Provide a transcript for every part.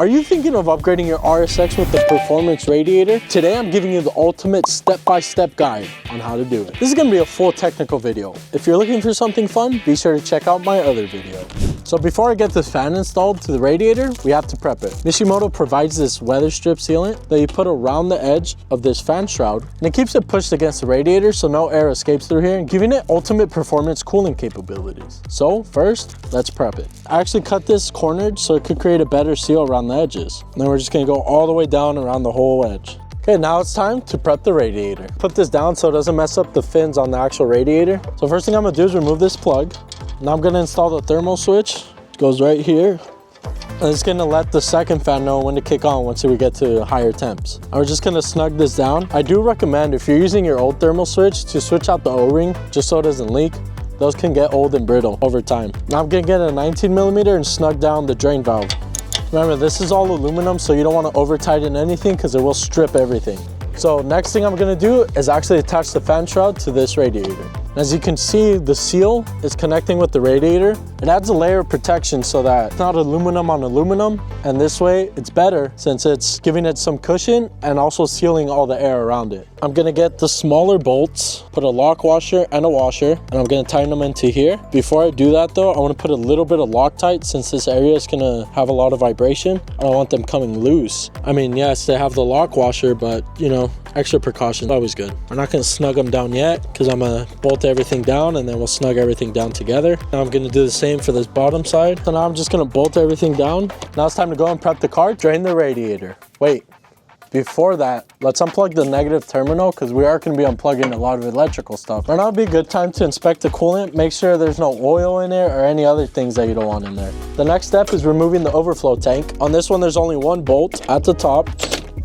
Are you thinking of upgrading your RSX with the performance radiator? Today I'm giving you the ultimate step-by-step guide on how to do it. This is going to be a full technical video. If you're looking for something fun, be sure to check out my other video. So before I get this fan installed to the radiator, we have to prep it. Mishimoto provides this weather strip sealant that you put around the edge of this fan shroud, and it keeps it pushed against the radiator so no air escapes through here, giving it ultimate performance cooling capabilities. So first, let's prep it. I actually cut this cornered so it could create a better seal around the edges. And then we're just gonna go all the way down around the whole edge. Okay, now it's time to prep the radiator. Put this down so it doesn't mess up the fins on the actual radiator. So first thing I'm gonna do is remove this plug. Now I'm gonna install the thermal switch. It goes right here. And it's gonna let the second fan know when to kick on once we get to higher temps. We're just gonna snug this down. I do recommend, if you're using your old thermal switch, to switch out the O-ring just so it doesn't leak. Those can get old and brittle over time. Now I'm gonna get a 19mm and snug down the drain valve. Remember, this is all aluminum, so you don't wanna over tighten anything because it will strip everything. So next thing I'm gonna do is actually attach the fan shroud to this radiator. As you can see, the seal is connecting with the radiator. It adds a layer of protection so that it's not aluminum on aluminum. And this way it's better since it's giving it some cushion and also sealing all the air around it. I'm gonna get the smaller bolts, put a lock washer and a washer, and I'm gonna tighten them into here. Before I do that though, I wanna put a little bit of Loctite since this area is gonna have a lot of vibration. I don't want them coming loose. I mean, yes, they have the lock washer, but you know, extra precaution, always good. We're not gonna snug them down yet because I'm gonna bolt everything down and then we'll snug everything down together. Now I'm gonna do the same for this bottom side. So now I'm just gonna bolt everything down. Now it's time to go and prep the car, drain the radiator. Wait, before that, let's unplug the negative terminal because we are gonna be unplugging a lot of electrical stuff. Right now would be a good time to inspect the coolant. Make sure there's no oil in it or any other things that you don't want in there. The next step is removing the overflow tank. On this one, there's only one bolt at the top.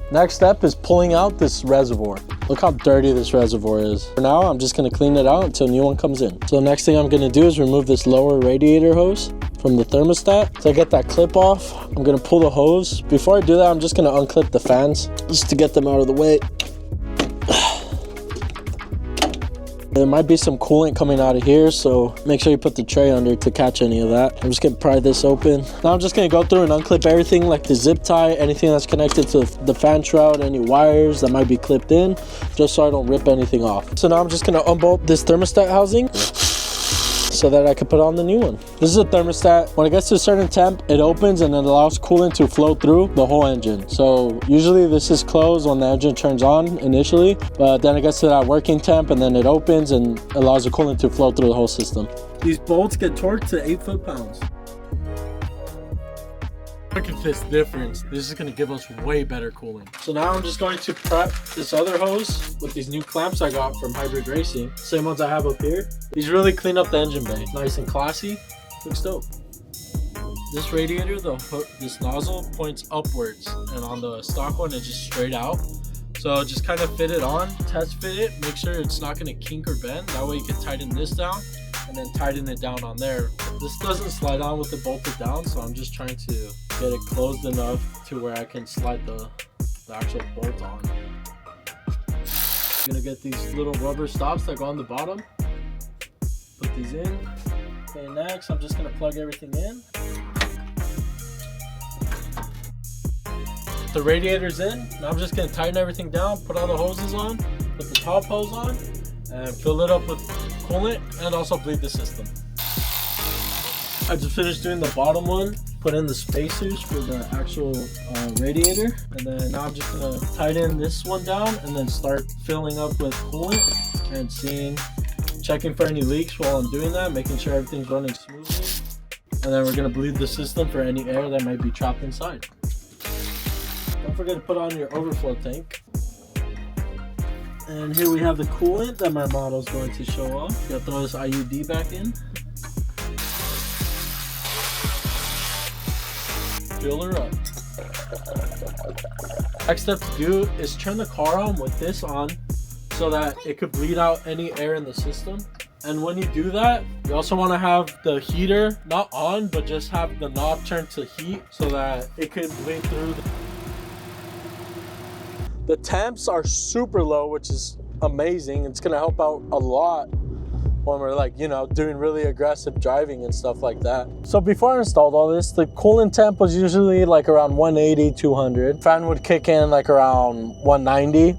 Next step is pulling out this reservoir. Look how dirty this reservoir is. For now, I'm just gonna clean it out until a new one comes in. So the next thing I'm gonna do is remove this lower radiator hose from the thermostat. So I get that clip off, I'm gonna pull the hose. Before I do that, I'm just gonna unclip the fans just to get them out of the way. There might be some coolant coming out of here, so make sure you put the tray under to catch any of that. I'm just gonna pry this open. Now I'm just gonna go through and unclip everything like the zip tie, anything that's connected to the fan shroud, any wires that might be clipped in, just so I don't rip anything off. So now I'm just gonna unbolt this thermostat housing so that I can put on the new one. This is a thermostat. When it gets to a certain temp, it opens and it allows coolant to flow through the whole engine. So usually this is closed when the engine turns on initially, but then it gets to that working temp and then it opens and allows the coolant to flow through the whole system. These bolts get torqued to 8 foot-pounds. Look at this difference. This is going to give us way better cooling. So now I'm just going to prep this other hose with these new clamps I got from Hybrid Racing. Same ones I have up here. These really clean up the engine bay. Nice and classy. Looks dope. This radiator, this nozzle points upwards, and on the stock one it's just straight out. So just kind of fit it on, test fit it, make sure it's not going to kink or bend. That way you can tighten this down and then tighten it down on there. This doesn't slide on with it bolted down, so I'm just trying to get it closed enough to where I can slide the actual bolt on. I'm gonna get these little rubber stops that go on the bottom, put these in. Okay, next I'm just gonna plug everything in. The radiator's in. Now I'm just gonna tighten everything down, put all the hoses on, put the top hose on, and fill it up with coolant and also bleed the system. I just finished doing the bottom one, put in the spacers for the actual radiator, and then now I'm just gonna tighten this one down and then start filling up with coolant and checking for any leaks while I'm doing that, making sure everything's running smoothly. And then we're gonna bleed the system for any air that might be trapped inside. Don't forget to put on your overflow tank. And here we have the coolant that my model is going to show off. Gotta throw this IUD back in. Fill her up. Next step to do is turn the car on with this on so that it could bleed out any air in the system. And when you do that, you also want to have the heater not on, but just have the knob turned to heat so that it could bleed through. The temps are super low, which is amazing. It's gonna help out a lot. when we're like, you know, doing really aggressive driving and stuff like that. So before I installed all this, the coolant temp was usually like around 180, 200. Fan would kick in like around 190,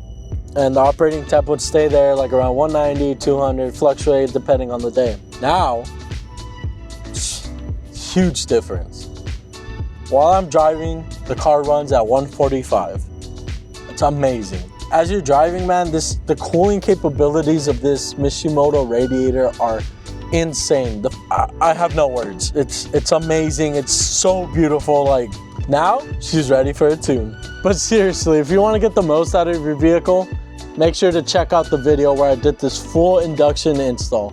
and the operating temp would stay there like around 190, 200, fluctuate depending on the day. Now, huge difference. While I'm driving, the car runs at 145. It's amazing. As you're driving, man, the cooling capabilities of this Mishimoto Radiator are insane. I have no words. It's amazing. It's so beautiful. Like, now she's ready for a tune. But seriously, if you want to get the most out of your vehicle, make sure to check out the video where I did this full induction install.